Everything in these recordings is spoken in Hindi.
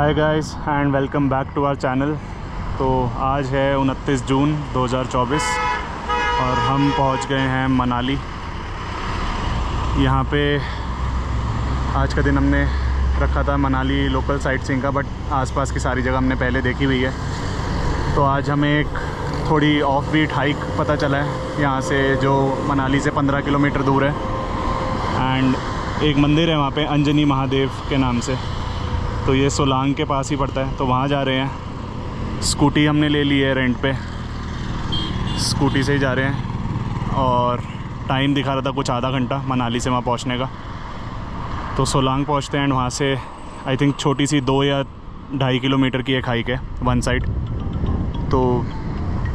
Hi guys and welcome back to our channel. तो आज है 29 जून 2024 और हम पहुंच गए हैं मनाली। यहाँ पे आज का दिन हमने रखा था मनाली लोकल साइट सीइंग का, बट आसपास की सारी जगह हमने पहले देखी हुई है। तो आज हमें एक थोड़ी ऑफ बीट हाइक पता चला है यहाँ से, जो मनाली से 15 किलोमीटर दूर है। एंड एक मंदिर है वहाँ पे अंजनी महादेव के नाम से, तो ये सोलांग के पास ही पड़ता है। तो वहाँ जा रहे हैं। स्कूटी हमने ले ली है रेंट पे, स्कूटी से ही जा रहे हैं। और टाइम दिखा रहा था कुछ आधा घंटा मनाली से वहाँ पहुँचने का। तो सोलांग पहुँचते हैं एंड वहाँ से आई थिंक छोटी सी 2 या 2.5 किलोमीटर की एक हाइक है वन साइड। तो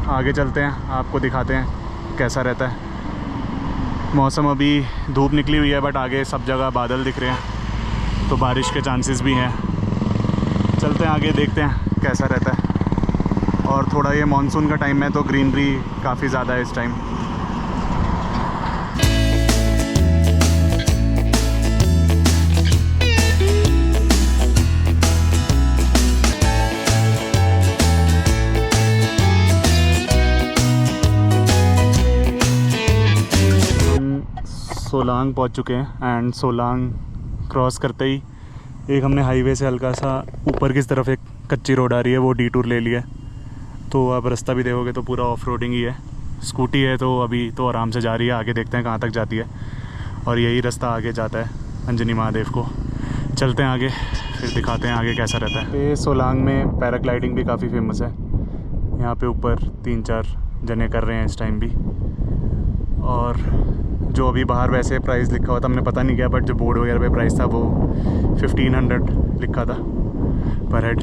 आगे चलते हैं, आपको दिखाते हैं कैसा रहता है। मौसम अभी धूप निकली हुई है, बट आगे सब जगह बादल दिख रहे हैं, तो बारिश के चांसेस भी हैं। चलते हैं आगे, देखते हैं कैसा रहता है। और थोड़ा ये मानसून का टाइम है तो ग्रीनरी काफ़ी ज़्यादा है इस टाइम। सोलांग पहुंच चुके हैं एंड सोलांग क्रॉस करते ही एक हमने हाईवे से हल्का सा ऊपर की तरफ एक कच्ची रोड आ रही है, वो डिटूर ले लिया। तो आप रास्ता भी देखोगे तो पूरा ऑफ रोडिंग ही है। स्कूटी है तो अभी तो आराम से जा रही है, आगे देखते हैं कहाँ तक जाती है। और यही रास्ता आगे जाता है अंजनी महादेव को। चलते हैं आगे, फिर दिखाते हैं आगे कैसा रहता है। ये सोलांग में पैराग्लाइडिंग भी काफ़ी फेमस है। यहाँ पे ऊपर 3-4 जने कर रहे हैं इस टाइम भी। और जो अभी बाहर वैसे प्राइस लिखा हुआ था हमने पता नहीं किया, बट जो बोर्ड वगैरह पे प्राइस था वो 1500 लिखा था पर हेड।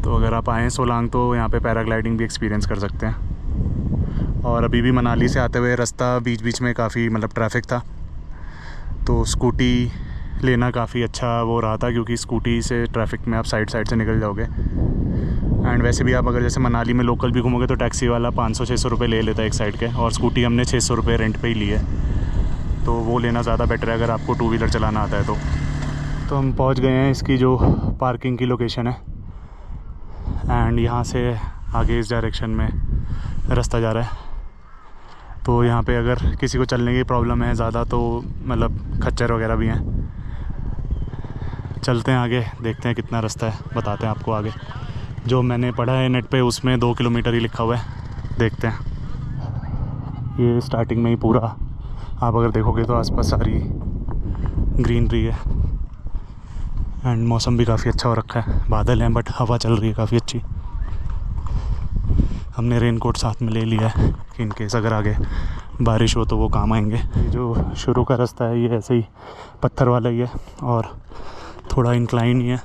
तो अगर आप आएँ सोलांग तो यहाँ पे पैराग्लाइडिंग भी एक्सपीरियंस कर सकते हैं। और अभी भी मनाली से आते हुए रास्ता बीच बीच में काफ़ी ट्रैफिक था, तो स्कूटी लेना काफ़ी अच्छा वो रहा था, क्योंकि स्कूटी से ट्रैफिक में आप साइड से निकल जाओगे। एंड वैसे भी आप अगर जैसे मनाली में लोकल भी घूमोगे तो टैक्सी वाला 500-600 रुपये ले लेता है एक साइड के, और स्कूटी हमने 600 रुपये रेंट पे ही ली है। तो वो लेना ज़्यादा बेटर है अगर आपको 2 व्हीलर चलाना आता है तो हम पहुंच गए हैं इसकी जो पार्किंग की लोकेशन है। एंड यहाँ से आगे इस डायरेक्शन में रास्ता जा रहा है। तो यहाँ पे अगर किसी को चलने की प्रॉब्लम है ज़्यादा तो खच्चर वगैरह भी हैं। चलते हैं आगे, देखते हैं कितना रास्ता है, बताते हैं आपको आगे। जो मैंने पढ़ा है नेट पे उसमें 2 किलोमीटर ही लिखा हुआ है, देखते हैं। ये स्टार्टिंग में ही पूरा आप अगर देखोगे तो आसपास सारी ग्रीनरी है। एंड मौसम भी काफ़ी अच्छा हो रखा है, बादल हैं बट हवा चल रही है काफ़ी अच्छी। हमने रेनकोट साथ में ले लिया है कि इन केस अगर आगे बारिश हो तो वो काम आएंगे। ये जो शुरू का रास्ता है ये ऐसे ही पत्थर वाला ही है और थोड़ा इंक्लाइन ही है।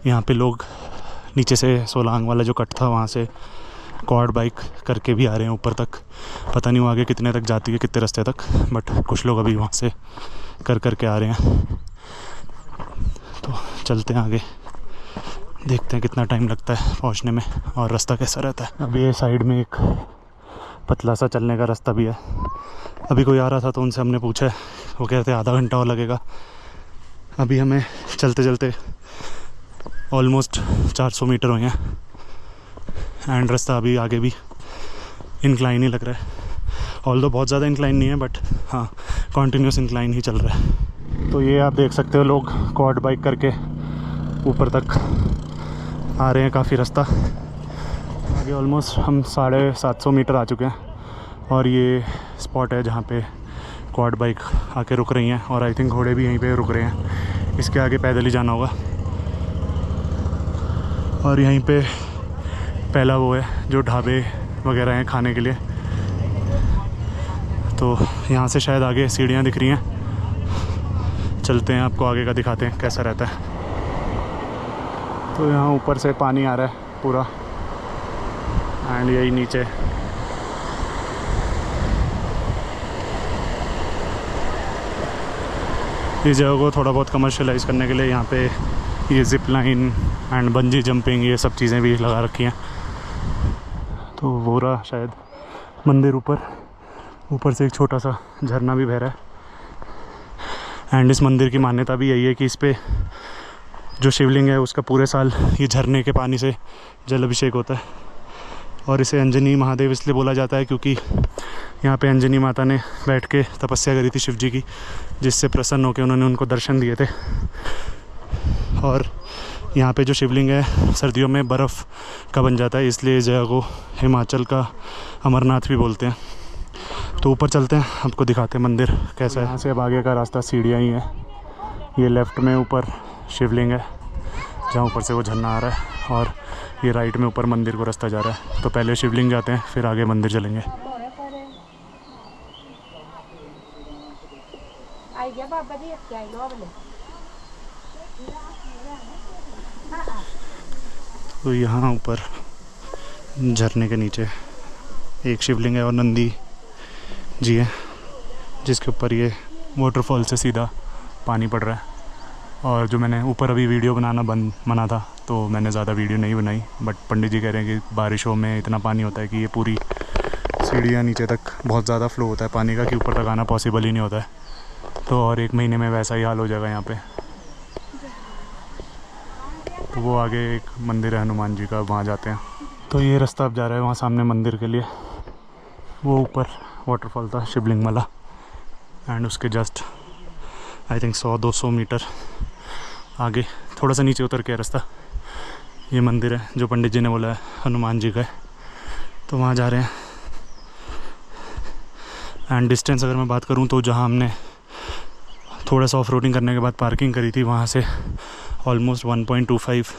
यहाँ पे लोग नीचे से सोलांग वाला जो कट था वहाँ से क्वाड बाइक करके भी आ रहे हैं ऊपर तक। पता नहीं वो आगे कितने तक जाती है, कितने रास्ते तक, बट कुछ लोग अभी वहाँ से करके आ रहे हैं। तो चलते हैं आगे, देखते हैं कितना टाइम लगता है पहुँचने में और रास्ता कैसा रहता है। अभी ये साइड में एक पतला सा चलने का रास्ता भी है। अभी कोई आ रहा था तो उनसे हमने पूछा, वो कह रहे थे आधा घंटा और लगेगा। अभी हमें चलते चलते ऑलमोस्ट 400 मीटर हुए हैं एंड रास्ता अभी आगे भी इंक्लाइन ही लग रहा है। ऑल्दो बहुत ज़्यादा इंक्लाइन नहीं है, बट हाँ कॉन्टीन्यूस इंक्लाइन ही चल रहा है। तो ये आप देख सकते हो लोग क्वाड बाइक करके ऊपर तक आ रहे हैं काफ़ी रास्ता। आगे ऑलमोस्ट हम 750 मीटर आ चुके हैं और ये स्पॉट है जहाँ पे क्वाड बाइक आके रुक रही हैं। और आई थिंक घोड़े भी यहीं पे रुक रहे हैं। इसके आगे पैदल ही जाना होगा। और यहीं पे पहला वो है जो ढाबे वगैरह हैं खाने के लिए। तो यहाँ से शायद आगे सीढ़ियाँ दिख रही हैं। चलते हैं, आपको आगे का दिखाते हैं कैसा रहता है। तो यहाँ ऊपर से पानी आ रहा है पूरा एंड यही नीचे इस जगह को थोड़ा बहुत कमर्शलाइज़ करने के लिए यहाँ पे ये zip line and bungee jumping ये सब चीज़ें भी लगा रखी हैं। तो वो रहा शायद मंदिर ऊपर से एक छोटा सा झरना भी बह रहा है। एंड इस मंदिर की मान्यता भी यही है कि इस पे जो शिवलिंग है उसका पूरे साल ये झरने के पानी से जल अभिषेक होता है। और इसे अंजनी महादेव इसलिए बोला जाता है क्योंकि यहाँ पे अंजनी माता ने बैठ के तपस्या करी थी शिव जी की, जिससे प्रसन्न होकर उन्होंने उनको दर्शन दिए थे। और यहाँ पे जो शिवलिंग है सर्दियों में बर्फ़ का बन जाता है, इसलिए इस जगह को हिमाचल का अमरनाथ भी बोलते हैं। तो ऊपर चलते हैं, आपको दिखाते हैं मंदिर कैसा है। यहाँ से अब आगे का रास्ता सीढ़ियाँ ही है। ये लेफ़्ट में ऊपर शिवलिंग है जहाँ ऊपर से वो झरना आ रहा है, और ये राइट में ऊपर मंदिर को रास्ता जा रहा है। तो पहले शिवलिंग जाते हैं, फिर आगे मंदिर चलेंगे। तो यहाँ ऊपर झरने के नीचे एक शिवलिंग है और नंदी जी है, जिसके ऊपर ये वाटरफॉल से सीधा पानी पड़ रहा है। और जो मैंने ऊपर अभी वीडियो बनाना मना था, तो मैंने ज़्यादा वीडियो नहीं बनाई, बट पंडित जी कह रहे हैं कि बारिशों में इतना पानी होता है कि ये पूरी सीढ़ियाँ नीचे तक बहुत ज़्यादा फ्लो होता है पानी का, कि ऊपर तक आना पॉसिबल ही नहीं होता है। तो और 1 महीने में वैसा ही हाल हो जाएगा यहाँ पे। तो वो आगे एक मंदिर है हनुमान जी का, वहाँ जाते हैं। तो ये रास्ता अब जा रहा है वहाँ सामने मंदिर के लिए। वो ऊपर वाटरफॉल था शिवलिंग वाला, एंड उसके जस्ट आई थिंक 100-200 मीटर आगे थोड़ा सा नीचे उतर के रास्ता ये मंदिर है जो पंडित जी ने बोला है हनुमान जी का है। तो वहाँ जा रहे हैं। एंड डिस्टेंस अगर मैं बात करूँ तो जहाँ हमने थोड़ा सा ऑफ रोडिंग करने के बाद पार्किंग करी थी, वहाँ से ऑलमोस्ट 1.25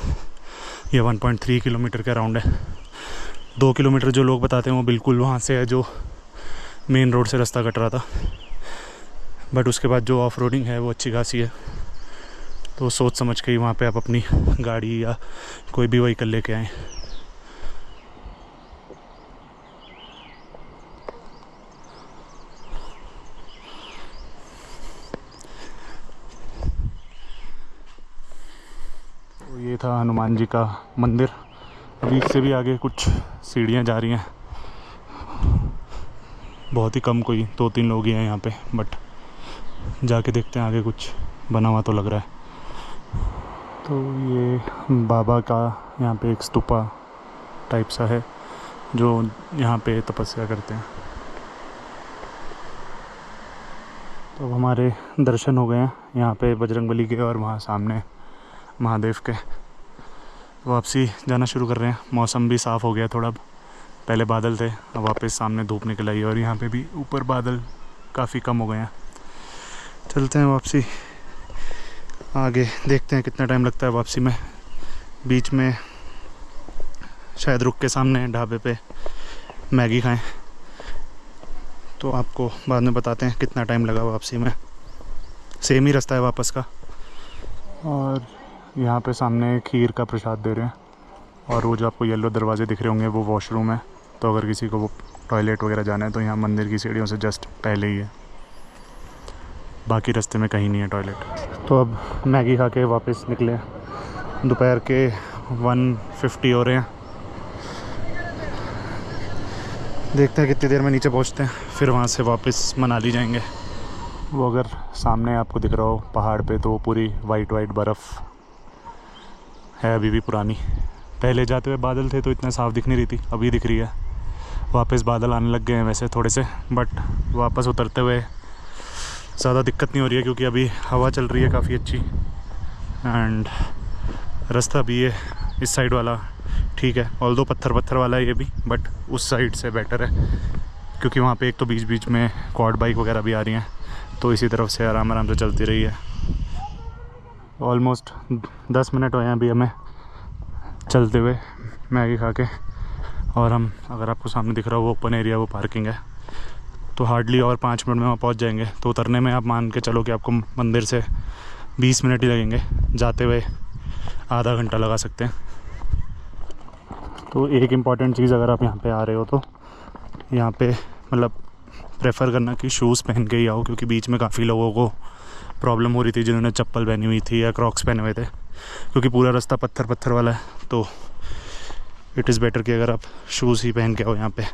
या 1.3 किलोमीटर के अराउंड है। 2 किलोमीटर जो लोग बताते हैं वो बिल्कुल वहाँ से है जो मेन रोड से रास्ता कट रहा था, बट उसके बाद जो ऑफ रोडिंग है वो अच्छी खासी है। तो सोच समझ के ही वहाँ पे आप अपनी गाड़ी या कोई भी व्हीकल लेके आएँ। तो ये था हनुमान जी का मंदिर। अभी इससे भी आगे कुछ सीढ़ियाँ जा रही हैं, बहुत ही कम, कोई 2-3 लोग ही हैं यहाँ पे, बट जाके देखते हैं आगे कुछ बना हुआ तो लग रहा है। तो ये बाबा का यहाँ पे एक स्तूपा टाइप सा है जो यहाँ पे तपस्या करते हैं। तो अब हमारे दर्शन हो गए हैं यहाँ पे बजरंगबली के, और वहाँ सामने महादेव के। वापसी जाना शुरू कर रहे हैं। मौसम भी साफ़ हो गया थोड़ा, पहले बादल थे, अब वापस सामने धूप निकल आई, और यहाँ पे भी ऊपर बादल काफ़ी कम हो गए हैं। चलते हैं वापसी, आगे देखते हैं कितना टाइम लगता है वापसी में। बीच में शायद रुक के सामने ढाबे पे मैगी खाएं, तो आपको बाद में बताते हैं कितना टाइम लगा वापसी में। सेम ही रास्ता है वापस का। और यहाँ पे सामने खीर का प्रसाद दे रहे हैं, और वो जो आपको येलो दरवाजे दिख रहे होंगे वो वॉशरूम है। तो अगर किसी को वो टॉयलेट वगैरह जाना है तो यहाँ मंदिर की सीढ़ियों से जस्ट पहले ही है, बाकी रास्ते में कहीं नहीं है टॉयलेट। तो अब मैगी खा के वापस निकले। दोपहर के 1:50 हो रहे हैं। देखते हैं कितनी देर में नीचे पहुँचते हैं, फिर वहाँ से वापस मनाली जाएंगे। वो अगर सामने आपको दिख रहा हो पहाड़ पे, तो वो पूरी वाइट बर्फ़ है, अभी भी पुरानी। पहले जाते हुए बादल थे तो इतना साफ़ दिख नहीं रही थी, अभी दिख रही है। वापस बादल आने लग गए हैं वैसे थोड़े से, बट वापस उतरते हुए ज़्यादा दिक्कत नहीं हो रही है क्योंकि अभी हवा चल रही है काफ़ी अच्छी। एंड रास्ता भी है इस साइड वाला ठीक है, ऑल्दो पत्थर वाला है ये भी, बट उस साइड से बेटर है क्योंकि वहाँ पे एक तो बीच बीच में क्वाड बाइक वगैरह भी आ रही हैं, तो इसी तरफ से आराम से चलती रही है। ऑलमोस्ट 10 मिनट हुए हैं अभी हमें चलते हुए मैगी खा के। और हम, अगर आपको सामने दिख रहा हो वो ओपन एरिया, वो पार्किंग है, तो हार्डली और 5 मिनट में वहाँ पहुँच जाएंगे। तो उतरने में आप मान के चलो कि आपको मंदिर से 20 मिनट ही लगेंगे, जाते हुए आधा घंटा लगा सकते हैं। तो एक इम्पॉर्टेंट चीज़, अगर आप यहाँ पे आ रहे हो तो यहाँ पे मतलब प्रेफर करना कि शूज़ पहन के ही आओ, क्योंकि बीच में काफ़ी लोगों को प्रॉब्लम हो रही थी जिन्होंने चप्पल पहनी हुई थी या क्रॉक्स पहने हुए थे, क्योंकि पूरा रास्ता पत्थर वाला है। तो इट इज़ बेटर कि अगर आप शूज़ ही पहन के आओ यहाँ पे।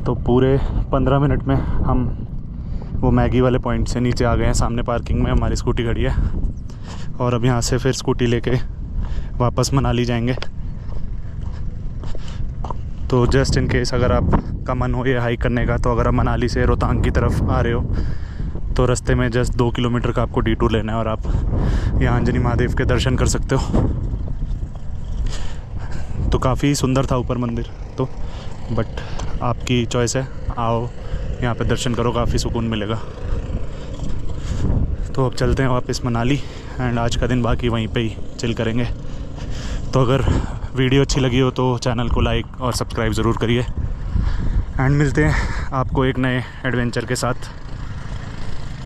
तो पूरे 15 मिनट में हम वो मैगी वाले पॉइंट से नीचे आ गए हैं। सामने पार्किंग में हमारी स्कूटी खड़ी है। और अब यहाँ से फिर स्कूटी लेके वापस मनाली जाएंगे। तो जस्ट इन केस अगर आपका मन हो ये हाइक करने का, तो अगर आप मनाली से रोहतांग की तरफ आ रहे हो तो रास्ते में जस्ट 2 किलोमीटर का आपको डिटूर लेना है और आप यहाँ अंजनी महादेव के दर्शन कर सकते हो। तो काफ़ी सुंदर था ऊपर मंदिर तो, बट आपकी चॉइस है, आओ यहाँ पे दर्शन करो, काफ़ी सुकून मिलेगा। तो अब चलते हैं वापस मनाली एंड आज का दिन बाकी वहीं पे ही चिल करेंगे। तो अगर वीडियो अच्छी लगी हो तो चैनल को लाइक और सब्सक्राइब ज़रूर करिए एंड मिलते हैं आपको एक नए एडवेंचर के साथ।